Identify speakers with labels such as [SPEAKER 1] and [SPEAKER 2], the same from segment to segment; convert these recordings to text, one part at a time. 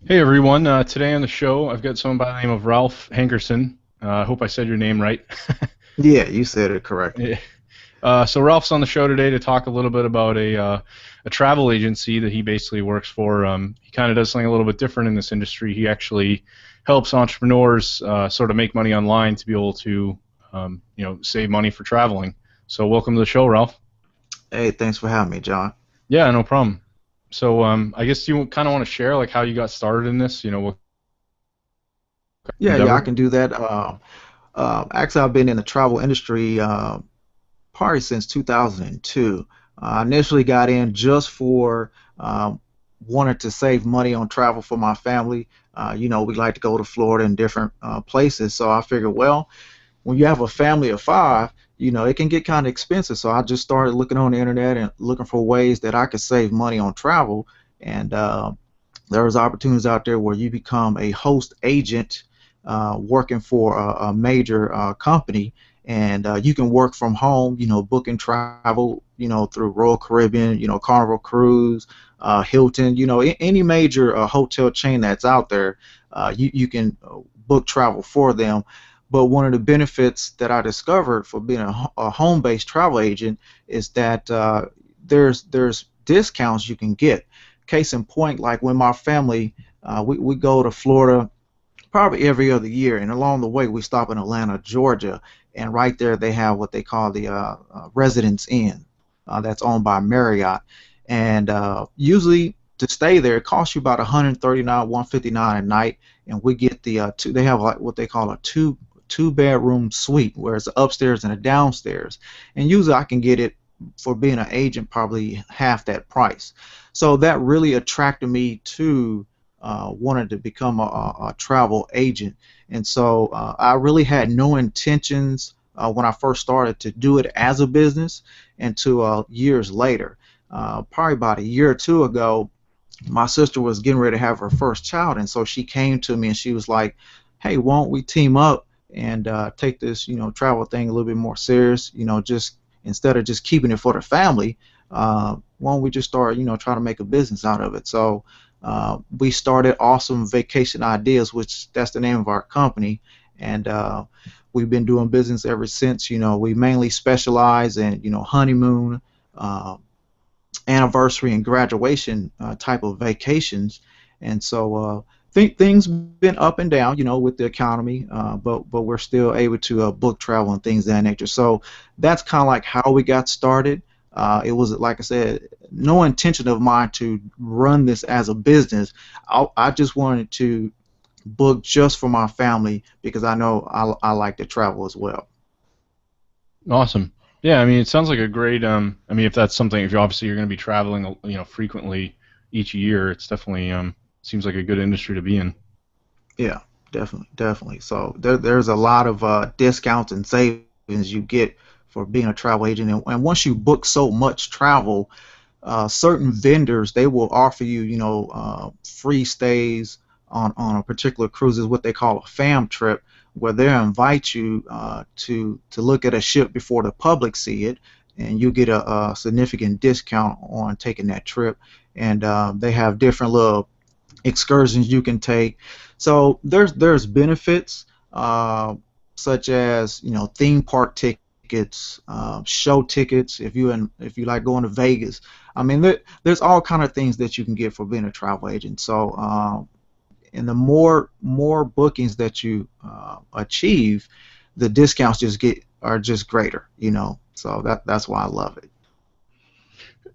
[SPEAKER 1] Hey everyone, today on the show I've got someone by the name of Ralph Hankerson. I hope I said your name right.
[SPEAKER 2] Yeah, you said it correctly.
[SPEAKER 1] Yeah. So Ralph's on the show today to talk a little bit about a travel agency that he basically works for. He kind of does something a little bit different in this industry. He actually helps entrepreneurs sort of make money online to be able to save money for traveling. So welcome to the show, Ralph.
[SPEAKER 2] Hey, thanks for having me, John.
[SPEAKER 1] Yeah, no problem. So I guess you kind of want to share like how you got started in this. What
[SPEAKER 2] Yeah, I
[SPEAKER 1] endeavor?
[SPEAKER 2] can do that. Actually, I've been in the travel industry probably since 2002. I initially got in just for wanted to save money on travel for my family. We like to go to Florida and different places, so I figured, well, when you have a family of five, it can get kind of expensive. So I just started looking on the internet and looking for ways that I could save money on travel. And there's opportunities out there where you become a host agent working for a major company, and you can work from home, booking travel, through Royal Caribbean, Carnival Cruise, Hilton, any major hotel chain that's out there. You can book travel for them. But one of the benefits that I discovered for being a home-based travel agent is that there's discounts you can get. Case in point, like when my family we go to Florida probably every other year, and along the way we stop in Atlanta, Georgia, and right there they have what they call the Residence Inn, that's owned by Marriott, and usually to stay there it costs you about 139, 159 a night, and we get the two. They have like what they call a two bedroom suite, where it's upstairs and a downstairs, and usually I can get it for being an agent probably half that price. So that really attracted me to wanted to become a travel agent. And so I really had no intentions when I first started to do it as a business until years later. Probably about a year or two ago, my sister was getting ready to have her first child, and so she came to me and she was like, "Hey, won't we team up and take this, travel thing a little bit more serious? Just instead of just keeping it for the family, why don't we just start, trying to make a business out of it?" So we started Awesome Vacation Ideas, which that's the name of our company, and we've been doing business ever since. We mainly specialize in, honeymoon. Anniversary and graduation type of vacations, and so think things been up and down, with the economy, but we're still able to book travel and things of that nature. So that's kind of like how we got started. It was, like I said, no intention of mine to run this as a business. I just wanted to book just for my family because I know I like to travel as well.
[SPEAKER 1] Awesome. Yeah, I mean, it sounds like a great. I mean, if that's something, if you obviously you're going to be traveling, frequently each year, it's definitely seems like a good industry to be in.
[SPEAKER 2] Yeah, definitely, definitely. So there's a lot of discounts and savings you get for being a travel agent, and once you book so much travel, certain vendors they will offer you, free stays on a particular cruise, is what they call a fam trip, where they invite you to look at a ship before the public see it, and you get a significant discount on taking that trip. And they have different little excursions you can take. So there's benefits, such as, theme park tickets, show tickets. If you like going to Vegas, I mean there's all kind of things that you can get for being a travel agent. So and the more bookings that you achieve, the discounts are just greater. So that's why I love it.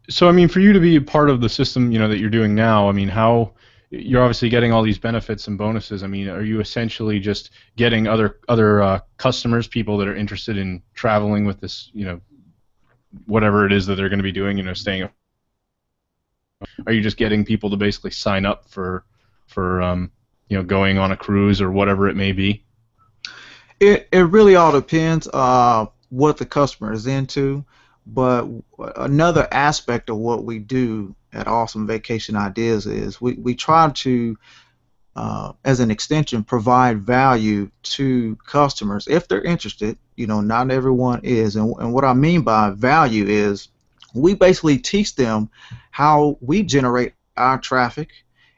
[SPEAKER 1] So, I mean, for you to be a part of the system, that you're doing now, I mean, how you're obviously getting all these benefits and bonuses. I mean, are you essentially just getting other customers, people that are interested in traveling with this, whatever it is that they're going to be doing, staying? Are you just getting people to basically sign up for going on a cruise or whatever it may be?
[SPEAKER 2] It really all depends what the customer is into, but another aspect of what we do at Awesome Vacation Ideas is we try to, as an extension, provide value to customers if they're interested. Not everyone is, and what I mean by value is we basically teach them how we generate our traffic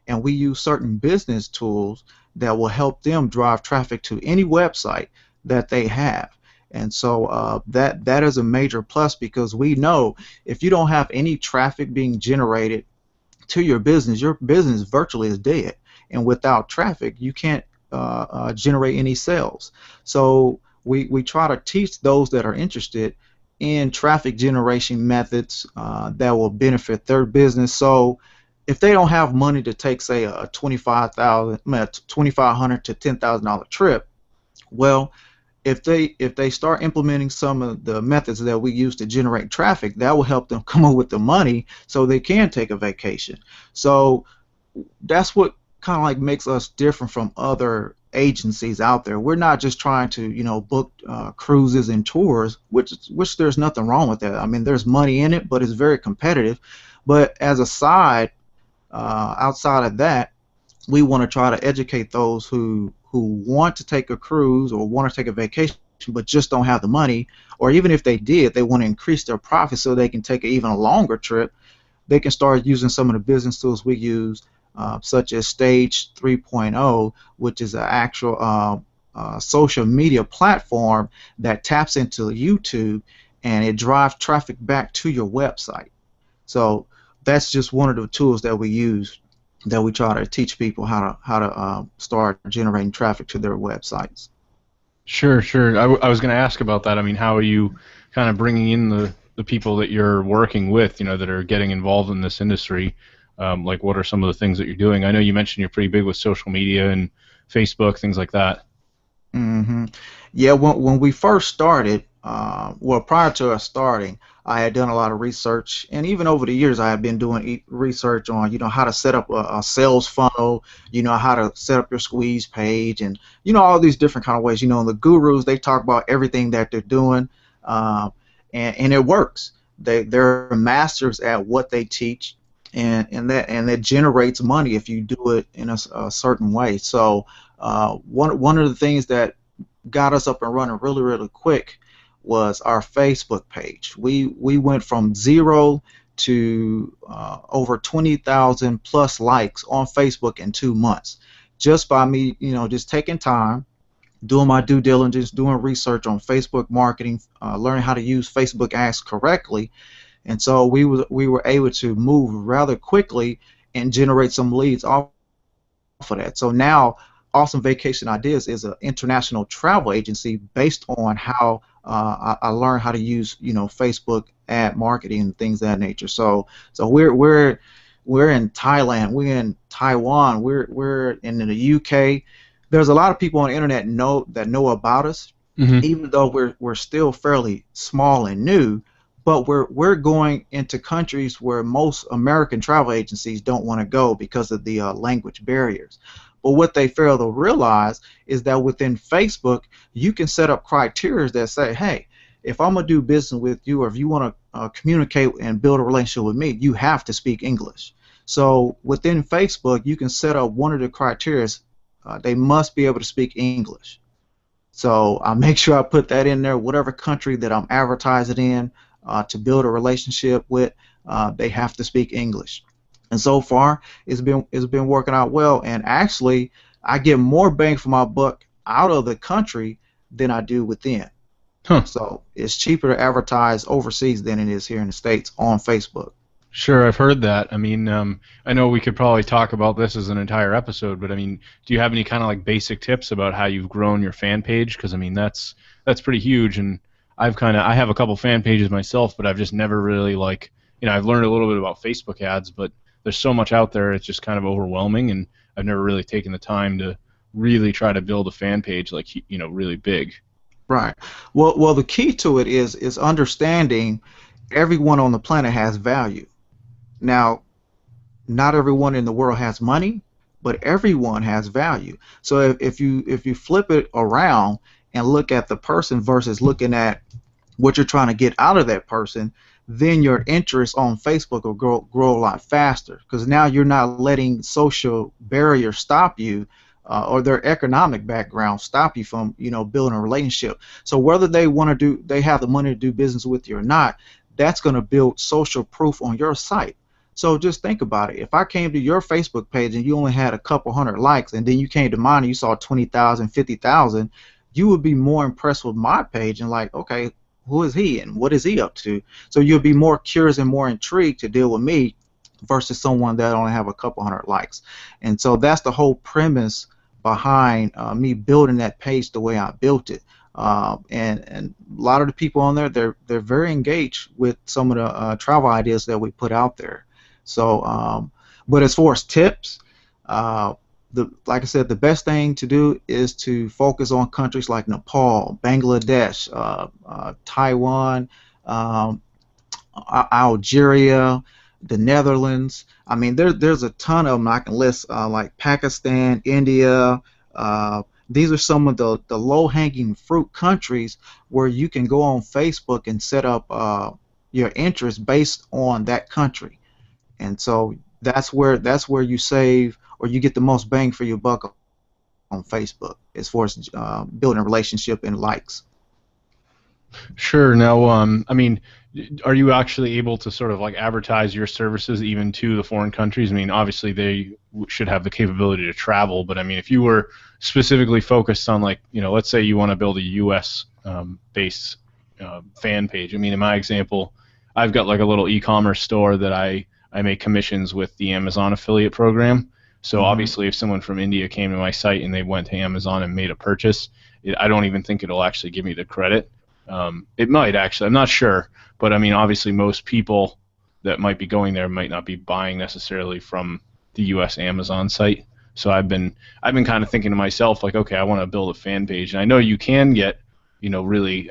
[SPEAKER 2] and we use certain business tools that will help them drive traffic to any website that they have. And so that is a major plus because we know if you don't have any traffic being generated to your business virtually is dead. And without traffic, you can't generate any sales. So we try to teach those that are interested in traffic generation methods that will benefit their business. So if they don't have money to take, say, a 2,500 to $10,000 trip, well, if they start implementing some of the methods that we use to generate traffic, that will help them come up with the money so they can take a vacation. So that's what kind of like makes us different from other agencies out there. We're not just trying to, book cruises and tours, which there's nothing wrong with that. I mean, there's money in it, but it's very competitive. But as a side, outside of that, we want to try to educate those who want to take a cruise or want to take a vacation but just don't have the money, or even if they did, they want to increase their profit so they can take an even longer trip. They can start using some of the business tools we use, such as Stage 3.0, which is an actual social media platform that taps into YouTube and it drives traffic back to your website. So that's just one of the tools that we use that we try to teach people how to start generating traffic to their websites.
[SPEAKER 1] Sure, sure. I was going to ask about that. I mean, how are you kind of bringing in the people that you're working with, that are getting involved in this industry? Like, what are some of the things that you're doing? I know you mentioned you're pretty big with social media and Facebook, things like that.
[SPEAKER 2] hmm Yeah, when we first started, well, prior to us starting, I had done a lot of research, and even over the years, I have been doing research on, how to set up a sales funnel, how to set up your squeeze page, and all these different kind of ways. The gurus they talk about everything that they're doing, um, and it works. They're masters at what they teach, and that generates money if you do it in a certain way. So one of the things that got us up and running really really quick was our Facebook page. We went from zero to over 20,000 plus likes on Facebook in 2 months, just by me, just taking time, doing my due diligence, doing research on Facebook marketing, learning how to use Facebook ads correctly, and so we were able to move rather quickly and generate some leads off of that. So now, Awesome Vacation Ideas is an international travel agency based on how I learned how to use, Facebook ad marketing and things of that nature. So we're in Thailand, we're in Taiwan, we're in the UK. There's a lot of people on the internet know about us,
[SPEAKER 1] Hmm.
[SPEAKER 2] even though we're still fairly small and new, but we're going into countries where most American travel agencies don't want to go because of the language barriers. But what they fail to realize is that within Facebook, you can set up criteria that say, hey, if I'm gonna do business with you, or if you want to communicate and build a relationship with me, you have to speak English. So within Facebook, you can set up one of the criteria. They must be able to speak English. So I make sure I put that in there. Whatever country that I'm advertising in to build a relationship with, they have to speak English. And so far, it's been working out well. And actually, I get more bang for my buck out of the country than I do within.
[SPEAKER 1] Huh.
[SPEAKER 2] So it's cheaper to advertise overseas than it is here in the States on Facebook.
[SPEAKER 1] Sure, I've heard that. I mean, I know we could probably talk about this as an entire episode, but I mean, do you have any kind of like basic tips about how you've grown your fan page? Because I mean, that's pretty huge, and I have a couple fan pages myself, but I've just never really like, I've learned a little bit about Facebook ads, but there's so much out there, it's just kind of overwhelming, and I've never really taken the time to really try to build a fan page like, really big.
[SPEAKER 2] Right. Well, the key to it is understanding everyone on the planet has value. Now, not everyone in the world has money, but everyone has value. So if you flip it around and look at the person versus looking at what you're trying to get out of that person, then your interest on Facebook will grow a lot faster because now you're not letting social barriers stop you, or their economic background stop you from building a relationship. So whether they have the money to do business with you or not, that's going to build social proof on your site. So just think about it. If I came to your Facebook page and you only had a couple hundred likes, and then you came to mine and you saw 20,000, 50,000, you would be more impressed with my page and like, okay, who is he and what is he up to? So you'll be more curious and more intrigued to deal with me versus someone that only have a couple hundred likes. And so that's the whole premise behind me building that page the way I built it. And a lot of the people on there, they're very engaged with some of the travel ideas that we put out there. So, but as far as tips, uh, like I said, the best thing to do is to focus on countries like Nepal, Bangladesh, Taiwan, um, Algeria, the Netherlands. I mean, there's a ton of them I can list, like Pakistan, India. These are some of the low-hanging fruit countries where you can go on Facebook and set up your interest based on that country. And so that's where you save or you get the most bang for your buck on Facebook as far as building a relationship and likes.
[SPEAKER 1] Sure. Now, I mean, are you actually able to sort of like advertise your services even to the foreign countries? I mean, obviously they should have the capability to travel, but I mean, if you were specifically focused on like, let's say you want to build a U.S. Based fan page. I mean, in my example, I've got like a little e-commerce store that I make commissions with the Amazon affiliate program. So
[SPEAKER 2] Hmm.
[SPEAKER 1] obviously, if someone from India came to my site and they went to Amazon and made a purchase, I don't even think it'll actually give me the credit. It might actually. I'm not sure, but I mean, obviously, most people that might be going there might not be buying necessarily from the U.S. Amazon site. So I've been kind of thinking to myself like, okay, I want to build a fan page, and I know you can get really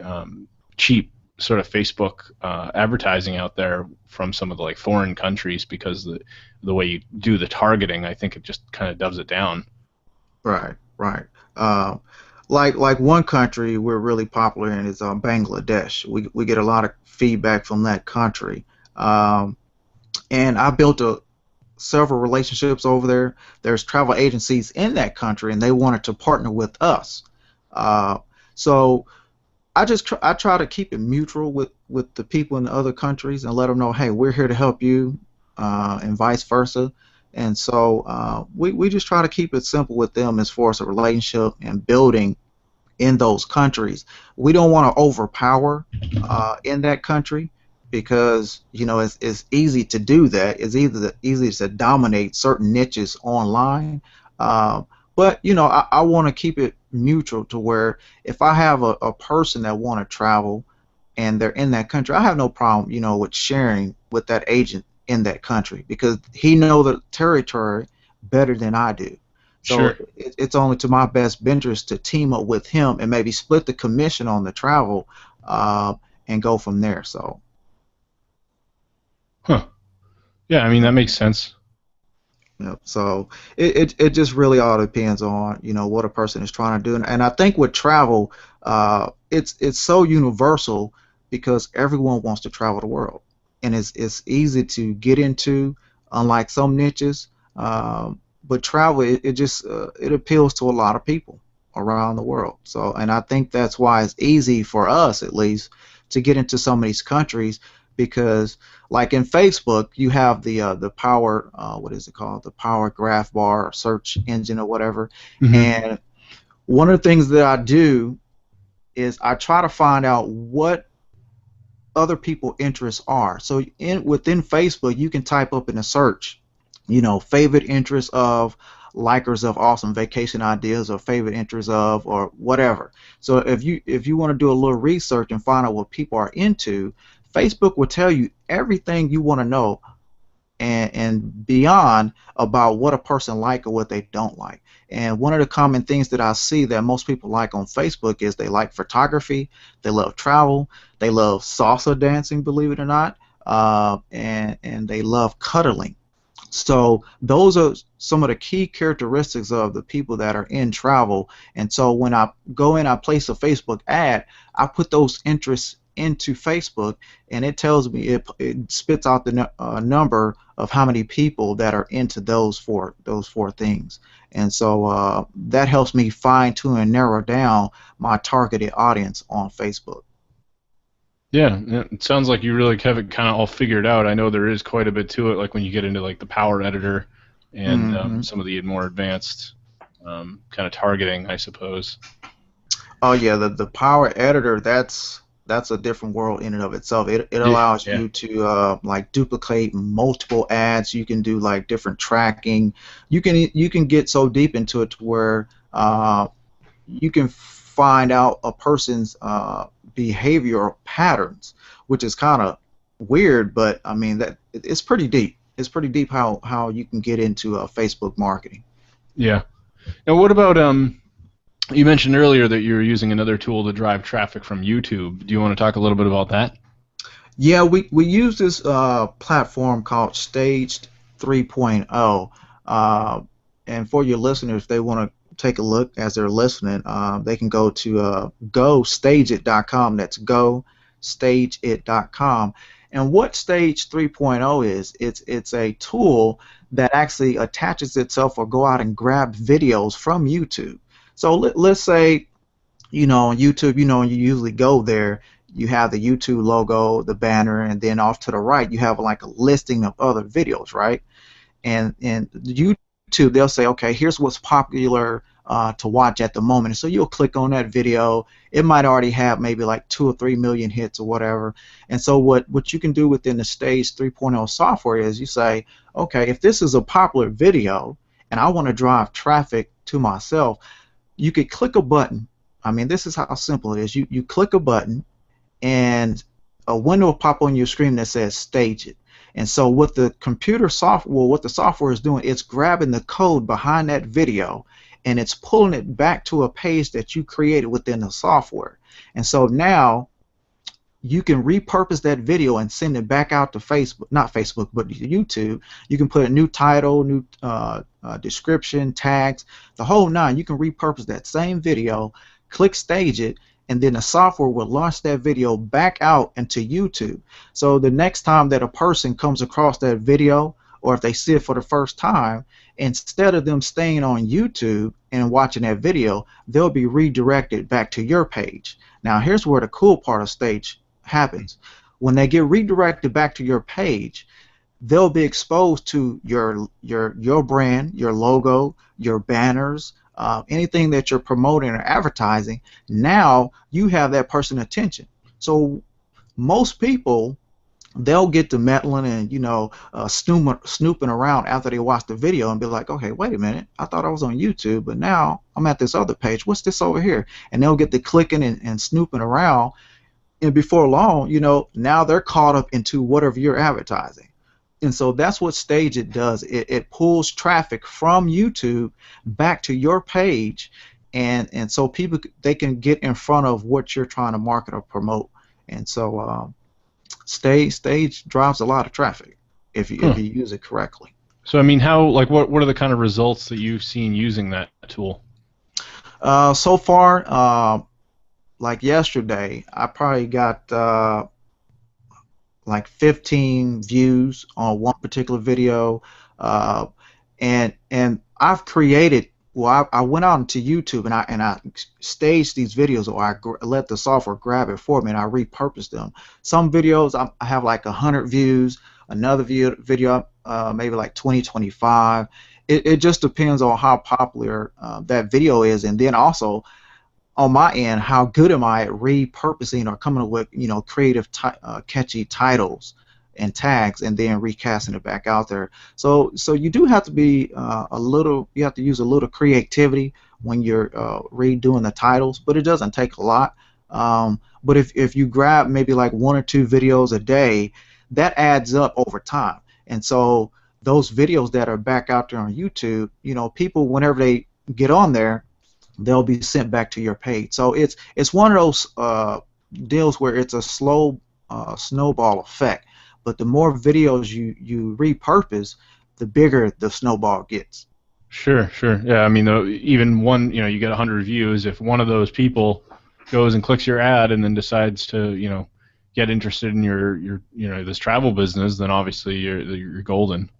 [SPEAKER 1] cheap sort of Facebook advertising out there from some of the like foreign countries because the way you do the targeting, I think it just kind of doves it down.
[SPEAKER 2] Right, right. Um, like one country we're really popular in is Bangladesh. We get a lot of feedback from that country, um, and I built several relationships over there. There's travel agencies in that country, and they wanted to partner with us. Uh, so I try to keep it mutual with the people in the other countries and let them know, hey, we're here to help you, and vice versa. And so we just try to keep it simple with them as far as a relationship and building in those countries. We don't want to overpower in that country because it's easy to do that. It's easy to dominate certain niches online. Uh, but I want to keep it neutral to where if I have a person that want to travel and they're in that country, I have no problem, with sharing with that agent in that country because he know the territory better than I do. So
[SPEAKER 1] Sure.
[SPEAKER 2] it's only to my best interest to team up with him and maybe split the commission on the travel, uh, and go from there. So,
[SPEAKER 1] Huh. Yeah, I mean
[SPEAKER 2] yeah.
[SPEAKER 1] that makes sense.
[SPEAKER 2] So it just really all depends on what a person is trying to do, and I think with travel, it's so universal because everyone wants to travel the world, and it's easy to get into, unlike some niches. But travel it just it appeals to a lot of people around the world. So, and I think that's why it's easy for us at least to get into some of these countries because like in Facebook, you have the power what is it called? The power graph bar or search engine or whatever.
[SPEAKER 1] Hmm.
[SPEAKER 2] And one of the things that I do is I try to find out what other people interests are. So within Facebook, you can type up in a search, favorite interests of likers of awesome vacation ideas or favorite interests of or whatever. So if you want to do a little research and find out what people are into, Facebook will tell you everything you want to know and beyond about what a person like or what they don't like. And one of the common things that I see that most people like on Facebook is they like photography, they love travel, they love salsa dancing, believe it or not, and they love cuddling. So those are some of the key characteristics of the people that are in travel. And so when I go in, I place a Facebook ad, I put those interests into Facebook, and it tells me it spits out the number of how many people that are into those four things. And so that helps me fine tune and narrow down my targeted audience on Facebook.
[SPEAKER 1] Yeah, yeah, it sounds like you really have it kind of all figured out. I know there is quite a bit to it, like when you get into like the power editor and
[SPEAKER 2] Hmm.
[SPEAKER 1] some of the more advanced kind of targeting, I suppose.
[SPEAKER 2] Oh yeah, the Power Editor, that's a different world in and of itself. It
[SPEAKER 1] Yeah,
[SPEAKER 2] allows
[SPEAKER 1] yeah,
[SPEAKER 2] you to like duplicate multiple ads. You can do like different tracking. You can get so deep into it to where you can find out a person's behavioral patterns, which is kind of weird, but I mean that it's pretty deep. It's pretty deep how you can get into Facebook marketing.
[SPEAKER 1] yeah. Now, what about you mentioned earlier that you were using another tool to drive traffic from YouTube. Do you want to talk a little bit about that?
[SPEAKER 2] Yeah, we use this platform called Staged 3.0. Uh, and for your listeners, if they want to take a look as they're listening, they can go to gostageit.com. That's gostageit.com. And what Stage 3.0 is, it's a tool that actually attaches itself or go out and grab videos from YouTube. So let's say on YouTube, you usually go there, you have the YouTube logo, the banner, and then off to the right, you have like a listing of other videos, right? And YouTube, they'll say, okay, here's what's popular to watch at the moment. So you'll click on that video. It might already have maybe like 2 or 3 million hits or whatever. And so what you can do within the Stage 3.0 software is you say, okay, if this is a popular video and I want to drive traffic to myself, you could click a button. I mean, this is how simple it is. You click a button, and a window will pop on your screen that says "Stage It." And so, what the computer software, well, what the software is doing, it's grabbing the code behind that video, and it's pulling it back to a page that you created within the software. And so now you can repurpose that video and send it back out to Facebook, not Facebook, but YouTube. You can put a new title, new description, tags, the whole nine. You can repurpose that same video, click Stage It, and then the software will launch that video back out into YouTube. So the next time that a person comes across that video, or if they see it for the first time, instead of them staying on YouTube and watching that video, they'll be redirected back to your page. Now, here's where the cool part of Stage happens. When they get redirected back to your page, they'll be exposed to your brand, your logo, your banners, anything that you're promoting or advertising. Now you have that person attention. So most people, they'll get to meddling and snooping around after they watch the video and be like, okay, wait a minute, I thought I was on YouTube, but now I'm at this other page. What's this over here? And they'll get to clicking and snooping around, and before long, now they're caught up into whatever you're advertising. And so that's what Stage It does. It pulls traffic from YouTube back to your page, and so people, they can get in front of what you're trying to market or promote. And so Stage drives a lot of traffic if
[SPEAKER 1] Huh.
[SPEAKER 2] you use it correctly.
[SPEAKER 1] So I mean, how like what are the kind of results that you've seen using that tool?
[SPEAKER 2] So far, like yesterday, I probably got like 15 views on one particular video, uh, and I've created. Well, I went out into YouTube and I staged these videos, or let the software grab it for me, and I repurposed them. Some videos I have like 100 views, another video maybe like 20, 25. It just depends on how popular that video is, and then also on my end, how good am I at repurposing or coming up with creative, catchy titles and tags, and then recasting it back out there. So you do have to be you have to use a little creativity when you're redoing the titles, but it doesn't take a lot. But if you grab maybe like 1 or 2 videos a day, that adds up over time. And so those videos that are back out there on YouTube, people, whenever they get on there, they'll be sent back to your page. So it's one of those deals where it's a slow snowball effect. But the more videos you repurpose, the bigger the snowball gets.
[SPEAKER 1] Sure, sure. Yeah, I mean, even one, you get 100 views. If one of those people goes and clicks your ad and then decides to, get interested in your, this travel business, then obviously you're golden.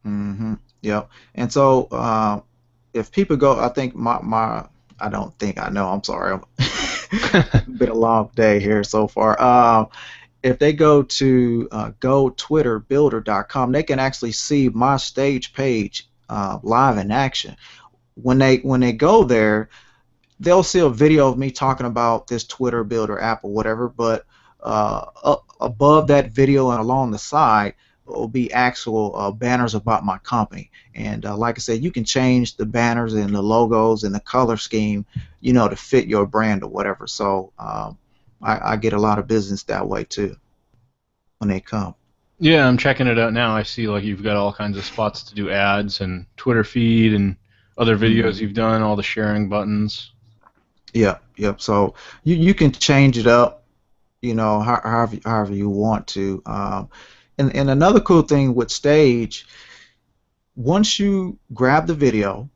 [SPEAKER 2] Hmm. Yep. And so if people go, I think I don't think I know. I'm sorry. Been a long day here so far. If they go to gotwitterbuilder.com, they can actually see my stage page live in action. When they go there, they'll see a video of me talking about this Twitter Builder app or whatever, but up above that video and along the side will be actual banners about my company. And like I said, you can change the banners and the logos and the color scheme, to fit your brand or whatever. So I get a lot of business that way too when they come.
[SPEAKER 1] Yeah, I'm checking it out now. I see like you've got all kinds of spots to do ads and Twitter feed and other videos
[SPEAKER 2] Hmm.
[SPEAKER 1] you've done, all the sharing buttons.
[SPEAKER 2] Yep, yep. So you can change it up, however you want to. And another cool thing with Stage, once you grab the video,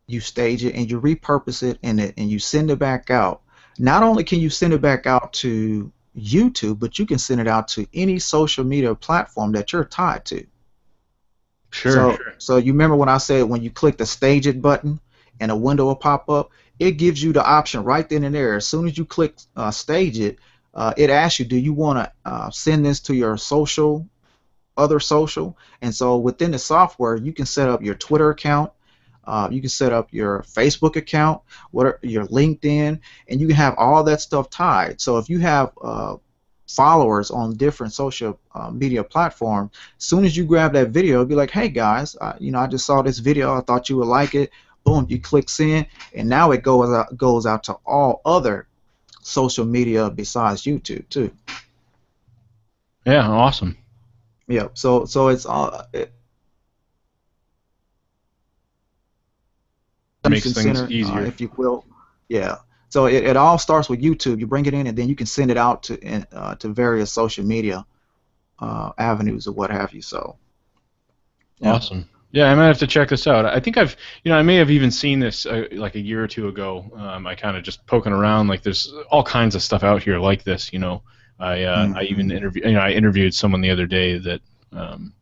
[SPEAKER 2] you stage it and you repurpose it and you send it back out. Not only can you send it back out to YouTube, but you can send it out to any social media platform that you're tied to.
[SPEAKER 1] Sure.
[SPEAKER 2] So you remember when I said when you click the Stage It button and a window will pop up, it gives you the option right then and there. As soon as you click Stage It, it asks you, do you want to send this to your other social? And so within the software, you can set up your Twitter account, you can set up your Facebook account, your LinkedIn, and you can have all that stuff tied. So if you have followers on different social media platforms, as soon as you grab that video, it'll be like, hey guys, I just saw this video. I thought you would like it. Boom, you click send, and now it goes out to all other social media besides YouTube too.
[SPEAKER 1] Yeah, awesome.
[SPEAKER 2] Yeah. So it's all
[SPEAKER 1] Makes
[SPEAKER 2] distribution
[SPEAKER 1] things
[SPEAKER 2] center,
[SPEAKER 1] easier.
[SPEAKER 2] if you will. Yeah. So it all starts with YouTube. You bring it in, and then you can send it out to various social media avenues or what have you. So yeah.
[SPEAKER 1] Awesome. Yeah, I might have to check this out. I think I may have even seen this like a year or two ago. I kind of just poking around. Like, there's all kinds of stuff out here like this. I even
[SPEAKER 2] Hmm.
[SPEAKER 1] interviewed someone the other day that um,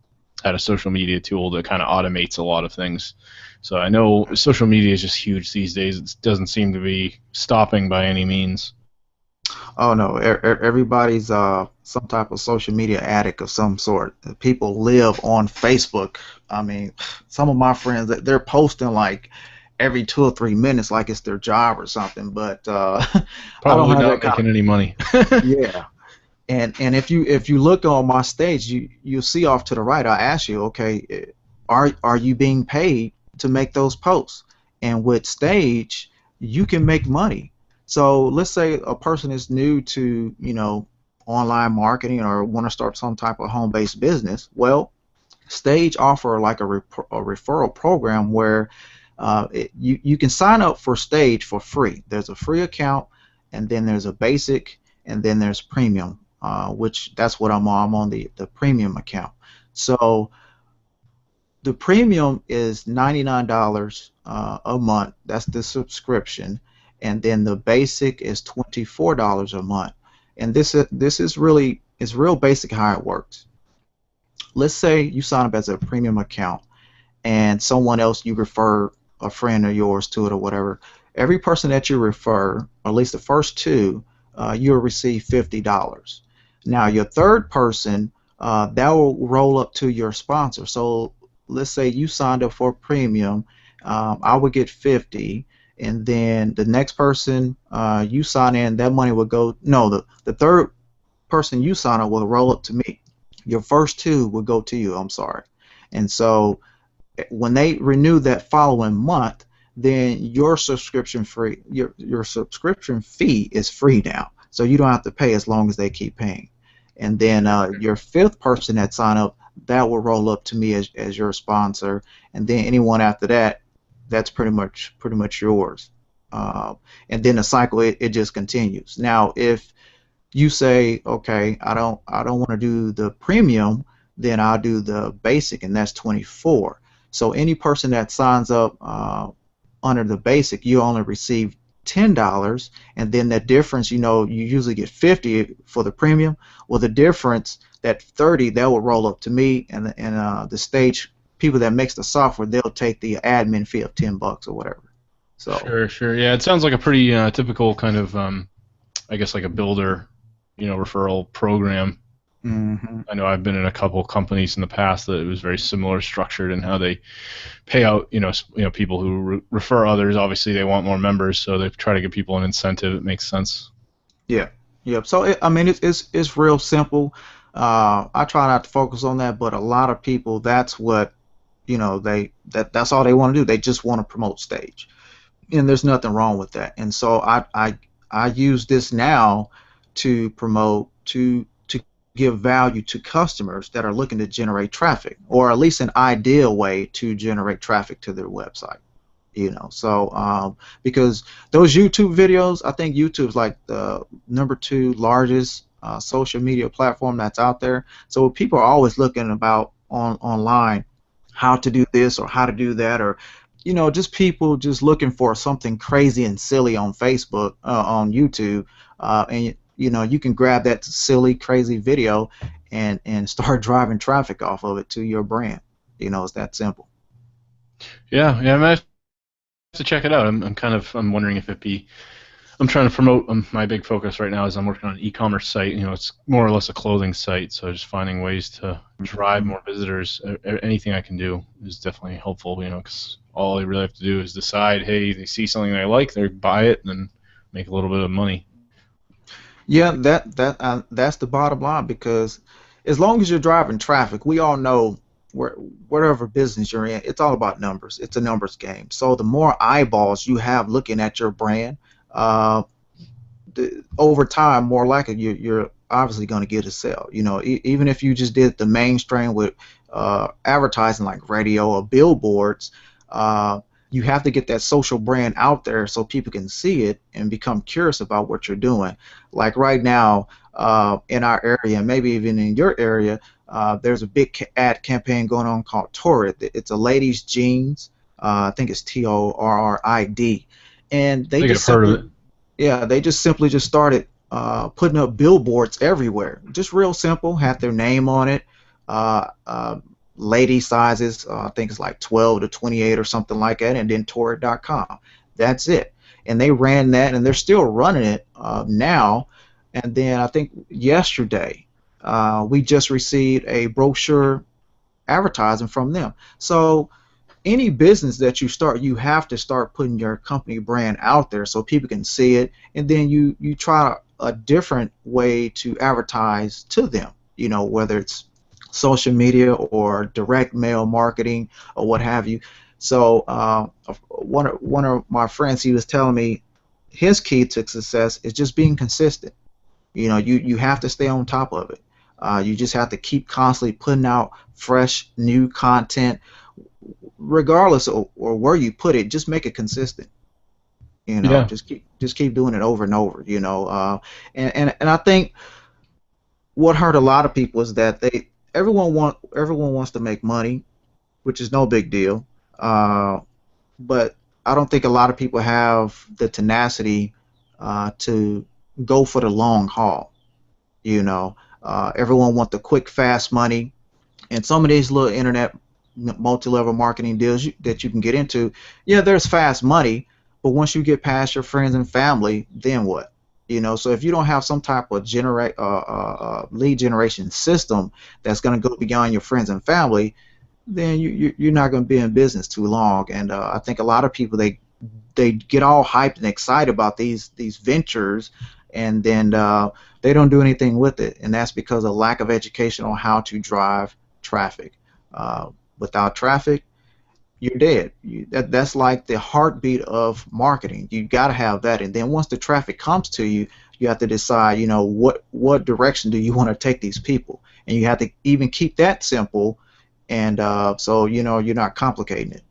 [SPEAKER 1] had a social media tool that kind of automates a lot of things. So I know social media is just huge these days. It doesn't seem to be stopping by any means.
[SPEAKER 2] Oh no, everybody's some type of social media addict of some sort. People live on Facebook. I mean, some of my friends they're posting like every 2 or 3 minutes, like it's their job or something. But I don't
[SPEAKER 1] Probably
[SPEAKER 2] have
[SPEAKER 1] not
[SPEAKER 2] that kind of.
[SPEAKER 1] making any money.
[SPEAKER 2] Yeah. And if you look on my stage, you'll see off to the right. I ask you, okay, are you being paid to make those posts? And with stage, you can make money. So let's say a person is new to online marketing or want to start some type of home-based business. Well, Stage offer like a referral program where you can sign up for Stage for free. There's a free account, and then there's a basic, and then there's premium, which that's what I'm on. I'm on the premium account. So the premium is $99 a month. That's the subscription, and then the basic is $24 a month. And this is really it's real basic how it works. Let's say you sign up as a premium account and someone else you refer a friend of yours to it or whatever. Every person that you refer, or at least the first two, you'll receive $50. Now your third person, that will roll up to your sponsor. So let's say you signed up for premium, I would get 50, and then the next person you sign in, that money would go. No, the third person you sign up will roll up to me. Your first two will go to you. I'm sorry, and so when they renew that following month, then your subscription fee is free now, so you don't have to pay as long as they keep paying. And then your fifth person that sign up, that will roll up to me as your sponsor, and then anyone after that, that's pretty much yours. Uh, and then the cycle it just continues. Now, if you say, okay, I don't want to do the premium, then I'll do the basic, and that's 24. So any person that signs up under the basic, you only receive $10, and then the difference, you usually get 50 for the premium. Well, the difference, that 30, that will roll up to me, and the stage people that makes the software, they'll take the admin fee of $10 or whatever. So
[SPEAKER 1] Sure, sure. Yeah, it sounds like a pretty typical kind of I guess like a builder, referral program.
[SPEAKER 2] Hmm.
[SPEAKER 1] I know I've been in a couple companies in the past that it was very similar structured in how they pay out, people who refer others. Obviously, they want more members, so they try to give people an incentive. It makes sense.
[SPEAKER 2] Yeah, yep. So I mean, it's real simple. I try not to focus on that, but a lot of people, that's what that's all they want to do. They just want to promote stage, and there's nothing wrong with that. And so I use this now to promote to give value to customers that are looking to generate traffic, or at least an ideal way to generate traffic to their website. So because those YouTube videos, I think YouTube's like the number two largest social media platform that's out there. So people are always looking about online how to do this or how to do that, or just people just looking for something crazy and silly on Facebook, on YouTube, and you can grab that silly crazy video and start driving traffic off of it to your brand. It's that simple.
[SPEAKER 1] Yeah, yeah. I might have to check it out. I'm wondering if it be. I'm trying to promote. My big focus right now is I'm working on an e-commerce site. It's more or less a clothing site, so just finding ways to drive more visitors. Anything I can do is definitely helpful. Because all they really have to do is decide, hey, they see something they like, they buy it, and then make a little bit of money.
[SPEAKER 2] Yeah, that's the bottom line, because as long as you're driving traffic, we all know where whatever business you're in, it's all about numbers. It's a numbers game. So the more eyeballs you have looking at your brand, uh, over time, more likely you're obviously going to get a sale. Even if you just did the mainstream with advertising like radio or billboards, uh, you have to get that social brand out there so people can see it and become curious about what you're doing. Like right now, in our area, and maybe even in your area, there's a big ad campaign going on called Torrid. It's a ladies' jeans. I think it's Torrid, and
[SPEAKER 1] I
[SPEAKER 2] they
[SPEAKER 1] think
[SPEAKER 2] just
[SPEAKER 1] I've heard of
[SPEAKER 2] simply
[SPEAKER 1] it.
[SPEAKER 2] yeah, they just simply just started putting up billboards everywhere. Just real simple, had their name on it. Uh, uh, Lady sizes, I think it's like 12 to 28 or something like that, and then Torrid.com. That's it. And they ran that, and they're still running it now. And then I think yesterday we just received a brochure advertising from them. So any business that you start, you have to start putting your company brand out there so people can see it, and then you try a different way to advertise to them. Whether it's social media or direct mail marketing or what have you. So one of my friends, he was telling me his key to success is just being consistent. You have to stay on top of it. You just have to keep constantly putting out fresh new content, regardless of or where you put it. Just make it consistent.
[SPEAKER 1] Yeah,
[SPEAKER 2] Just keep doing it over and over. And I think what hurt a lot of people is that everyone wants to make money, which is no big deal. But I don't think a lot of people have the tenacity to go for the long haul. Everyone wants the quick, fast money, and some of these little internet multi-level marketing deals that you can get into, yeah, there's fast money, but once you get past your friends and family, then what? So if you don't have some type of lead generation system that's going to go beyond your friends and family, then you're not going to be in business too long. And I think a lot of people, they get all hyped and excited about these ventures, and then they don't do anything with it, and that's because of lack of education on how to drive traffic. Uh, Without traffic, you're dead. That's like the heartbeat of marketing. You got to have that, and then once the traffic comes to you, you have to decide, what direction do you want to take these people, and you have to even keep that simple, and so you're not complicating it.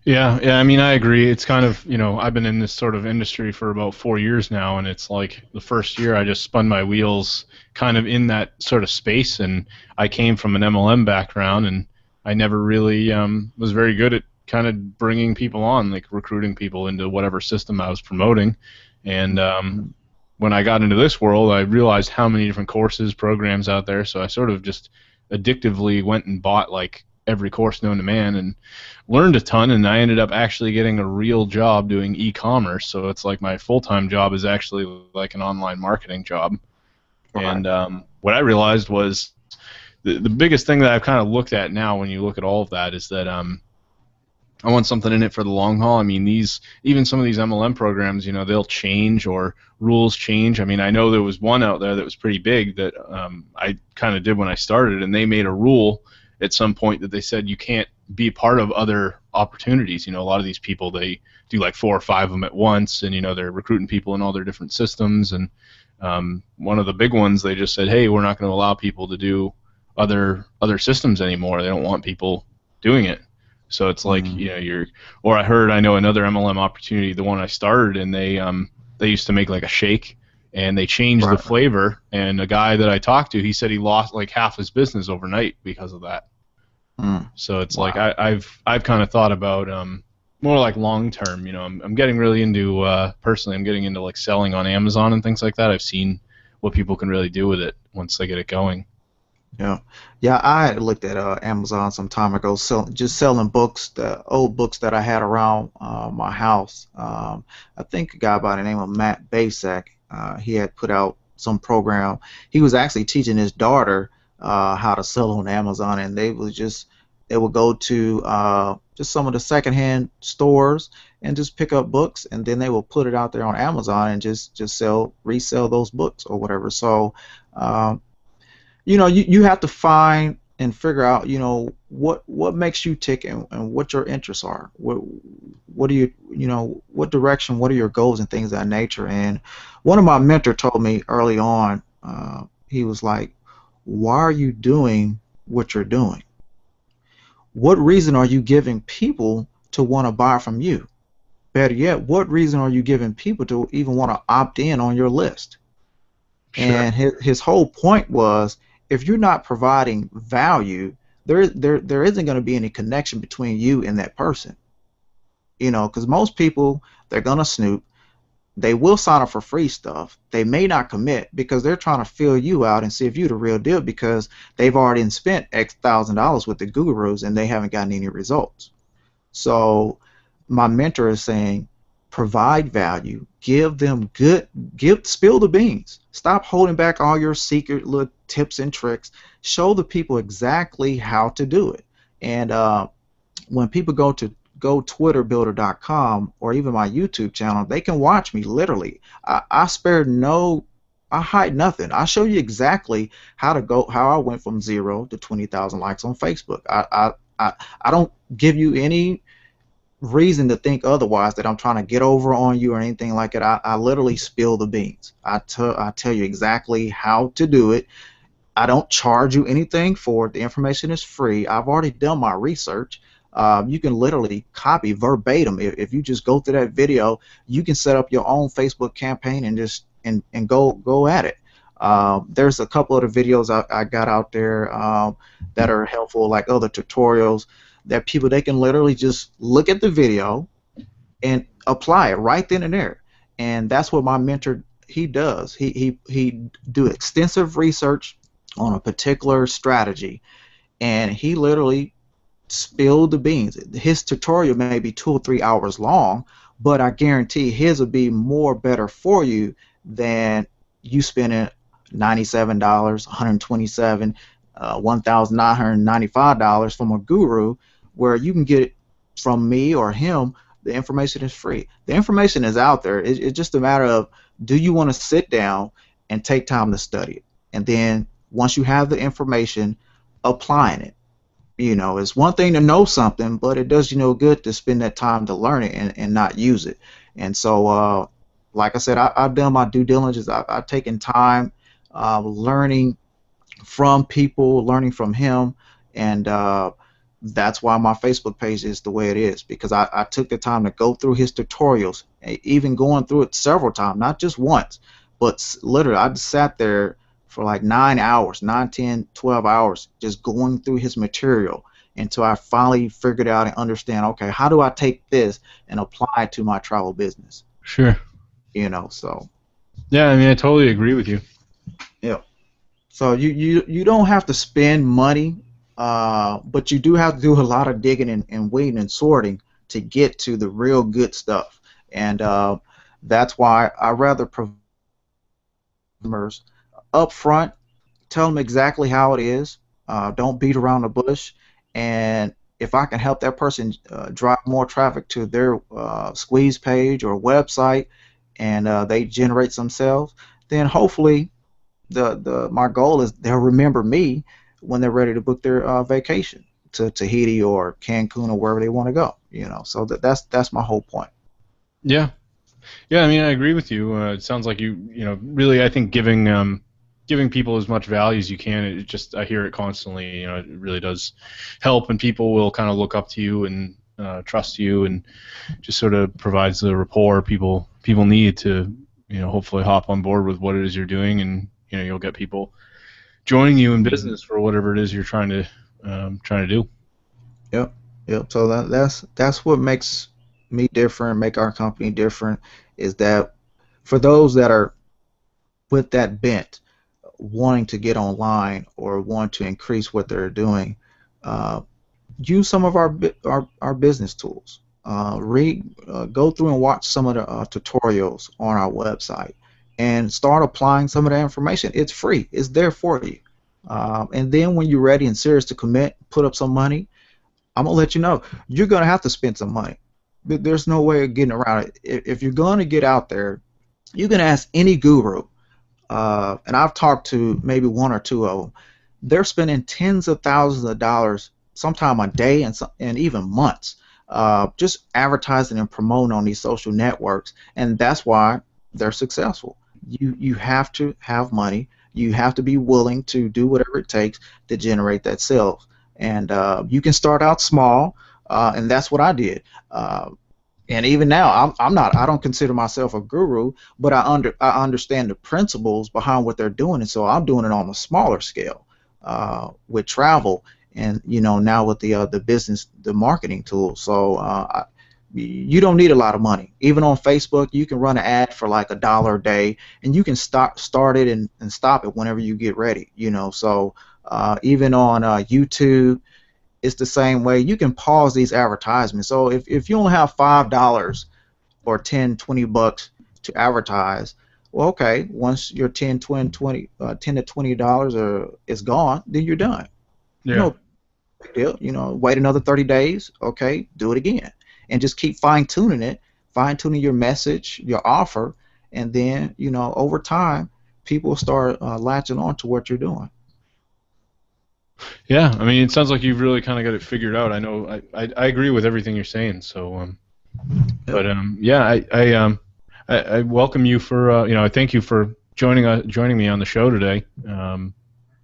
[SPEAKER 1] yeah, yeah. I mean, I agree. It's kind of, I've been in this sort of industry for about 4 years now, and it's like the first year I just spun my wheels kind of in that sort of space, and I came from an MLM background, and I never really was very good at kind of bringing people on, like recruiting people into whatever system I was promoting, and
[SPEAKER 2] Mhm.
[SPEAKER 1] when I got into this world, I realized how many different courses, programs out there, so I sort of just addictively went and bought like every course known to man and learned a ton. And I ended up actually getting a real job doing e-commerce. So it's like my full-time job is actually like an online marketing job.
[SPEAKER 2] Right.
[SPEAKER 1] And what I realized was the biggest thing that I've kind of looked at now when you look at all of that is that I want something in it for the long haul. I mean, these even some of these MLM programs, they'll change or rules change. I mean, I know there was one out there that was pretty big that I kind of did when I started, and they made a rule at some point that they said you can't be part of other opportunities. A lot of these people, they do like 4 or 5 of them at once, and they're recruiting people in all their different systems. And one of the big ones, they just said, hey, we're not going to allow people to do other systems anymore. They don't want people doing it. So it's like,
[SPEAKER 2] Mm,
[SPEAKER 1] or I know another MLM opportunity, the one I started, and they used to make like a shake, and they changed the
[SPEAKER 2] right.
[SPEAKER 1] flavor. And a guy that I talked to, he said he lost like half his business overnight because of that.
[SPEAKER 2] Mm,
[SPEAKER 1] So it's like
[SPEAKER 2] wow.
[SPEAKER 1] I've kind of thought about more like long term. I'm getting really into personally. I'm getting into like selling on Amazon and things like that. I've seen what people can really do with it once they get it going.
[SPEAKER 2] Yeah, yeah. I had looked at Amazon some time ago, just selling books, the old books that I had around my house. I think a guy by the name of Matt Basak, he had put out some program. He was actually teaching his daughter how to sell on Amazon, and they would go to just some of the secondhand stores and just pick up books, and then they will put it out there on Amazon and just resell those books or whatever. So. Um, you have to find and figure out, what makes you tick, and what your interests are. What do what direction, what are your goals and things of that nature. And one of my mentor told me early on, he was like, why are you doing what you're doing? What reason are you giving people to want to buy from you? Better yet, what reason are you giving people to even want to opt in on your list?
[SPEAKER 1] Sure.
[SPEAKER 2] And his whole point was, if you're not providing value, there isn't going to be any connection between you and that person. Because most people, they're going to snoop. They will sign up for free stuff. They may not commit because they're trying to fill you out and see if you're the real deal, because they've already spent X thousand dollars with the gurus and they haven't gotten any results. So my mentor is saying, provide value, give them spill the beans. Stop holding back all your secret little tips and tricks. Show the people exactly how to do it. And when people go twitterbuilder.com or even my YouTube channel, they can watch me literally. I spare no, I hide nothing. I show you exactly how I went from 0 to 20,000 likes on Facebook. I don't give you any reason to think otherwise, that I'm trying to get over on you or anything like it. I literally spill the beans. I tell you exactly how to do it. I don't charge you anything for it. The information is free. I've already done my research. You can literally copy verbatim. If you just go through that video, you can set up your own Facebook campaign and just and go at it. There's a couple of the videos I got out there that are helpful, like other tutorials that people, they can literally just look at the video and apply it right then and there. And that's what my mentor, he does. He do extensive research on a particular strategy, and he literally spilled the beans. His tutorial may be 2 or 3 hours long, but I guarantee his will be more better for you than you spending $97, 127, $1,995 from a guru, where you can get it from me or him. The information is free. The information is out there. It's just a matter of, do you want to sit down and take time to study it, and then once you have the information, applying it. It's one thing to know something, but it does you no good to spend that time to learn it and not use it. And so, like I said, I've done my due diligence. I've taken time learning from people, learning from him, and that's why my Facebook page is the way it is, because I took the time to go through his tutorials, even going through it several times, not just once, but literally I just sat there for like 9 hours, 9, 10, 12 hours, just going through his material until I finally figured out and understand, okay, how do I take this and apply it to my travel business?
[SPEAKER 1] Sure.
[SPEAKER 2] So
[SPEAKER 1] Yeah, I mean, I totally agree with you.
[SPEAKER 2] yeah. So you don't have to spend money But you do have to do a lot of digging and weeding and sorting to get to the real good stuff. And that's why I rather customers up front, tell them exactly how it is. Don't beat around the bush. And if I can help that person drive more traffic to their squeeze page or website, and they generate some sales, then hopefully the my goal is they'll remember me when they're ready to book their vacation to Tahiti or Cancun or wherever they want to go. So that's my whole point.
[SPEAKER 1] Yeah. Yeah, I mean, I agree with you. It sounds like you really, I think giving people as much value as you can. It just, I hear it constantly. It really does help, and people will kind of look up to you and trust you, and just sort of provides the rapport people need to, hopefully hop on board with what it is you're doing, and you'll get people joining you in
[SPEAKER 2] Hmm.
[SPEAKER 1] business for whatever it is you're trying to do.
[SPEAKER 2] Yep, yep. So that's what makes me different, make our company different, is that for those that are with that bent, wanting to get online or want to increase what they're doing, uh, use some of our business tools. Go through and watch some of the tutorials on our website, and start applying some of that information. It's free. It's there for you. And then when you're ready and serious to commit, put up some money. I'm gonna let you know you're gonna have to spend some money. There's no way of getting around it. If you're gonna get out there, you can ask any guru, and I've talked to maybe one or two of them. They're spending tens of thousands of dollars, sometime a day, and even months, just advertising and promoting on these social networks, and that's why they're successful. You have to have money. You have to be willing to do whatever it takes to generate that sales, and you can start out small, and that's what I did. And even now, I'm not. I don't consider myself a guru, but I understand the principles behind what they're doing, and so I'm doing it on a smaller scale, with travel, and now with the business, the marketing tools. So you don't need a lot of money. Even on Facebook, you can run an ad for like $1 a day, and you can start it and stop it whenever you get ready. So even on YouTube, it's the same way. You can pause these advertisements. So if you only have $5 or 10, $20 to advertise, well, okay, once your 10, 20, 20 10 to $20 is gone, then you're done.
[SPEAKER 1] Yeah.
[SPEAKER 2] No big deal. Wait another 30 days, okay, do it again. And just keep fine tuning it, fine tuning your message, your offer, and then, over time, people start latching on to what you're doing.
[SPEAKER 1] Yeah, I mean, it sounds like you've really kind of got it figured out. I know, I agree with everything you're saying. So,
[SPEAKER 2] Yep.
[SPEAKER 1] but yeah, I welcome you for I thank you for joining me on the show today.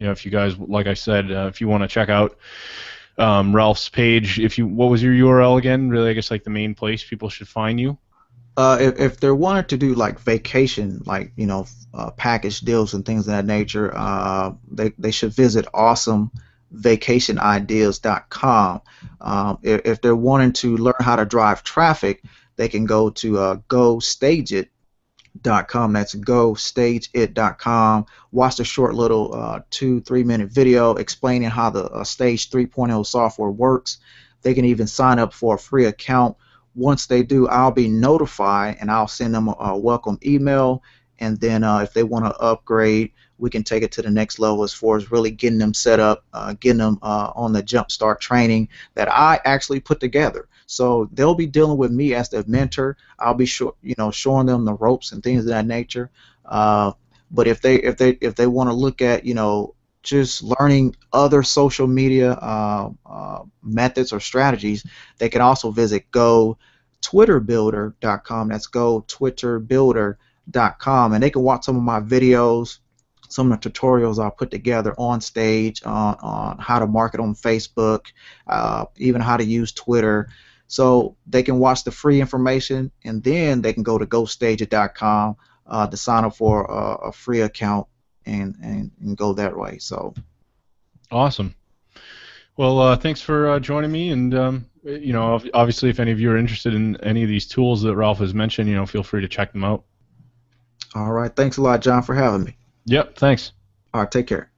[SPEAKER 1] If you guys, like I said, if you want to check out Ralph's page, what was your URL again? Really, I guess like the main place people should find you.
[SPEAKER 2] If they're wanting to do like vacation, like package deals and things of that nature, they should visit awesomevacationideas.com. If they're wanting to learn how to drive traffic, they can go to gostageit.com. That's gostageit.com. Watch the short little 2 3 minute video explaining how the Stage 3.0 software works. They can even sign up for a free account. Once they do, I'll be notified and I'll send them a welcome email. And then if they want to upgrade, we can take it to the next level as far as really getting them set up, getting them on the jumpstart training that I actually put together. So they'll be dealing with me as their mentor. I'll be showing them the ropes and things of that nature. Uh, but if they want to look at just learning other social media methods or strategies, they can also visit GoTwitterBuilder.com. That's GoTwitterBuilder.com, and they can watch some of my videos, some of the tutorials I put together on stage on how to market on Facebook, even how to use Twitter. So they can watch the free information, and then they can go to GoStage.com to sign up for a free account and go that way. So
[SPEAKER 1] Awesome. Well, thanks for joining me, and obviously, if any of you are interested in any of these tools that Ralph has mentioned, feel free to check them out.
[SPEAKER 2] all right, thanks a lot, John, for having me.
[SPEAKER 1] Yep. Thanks.
[SPEAKER 2] All right, take care.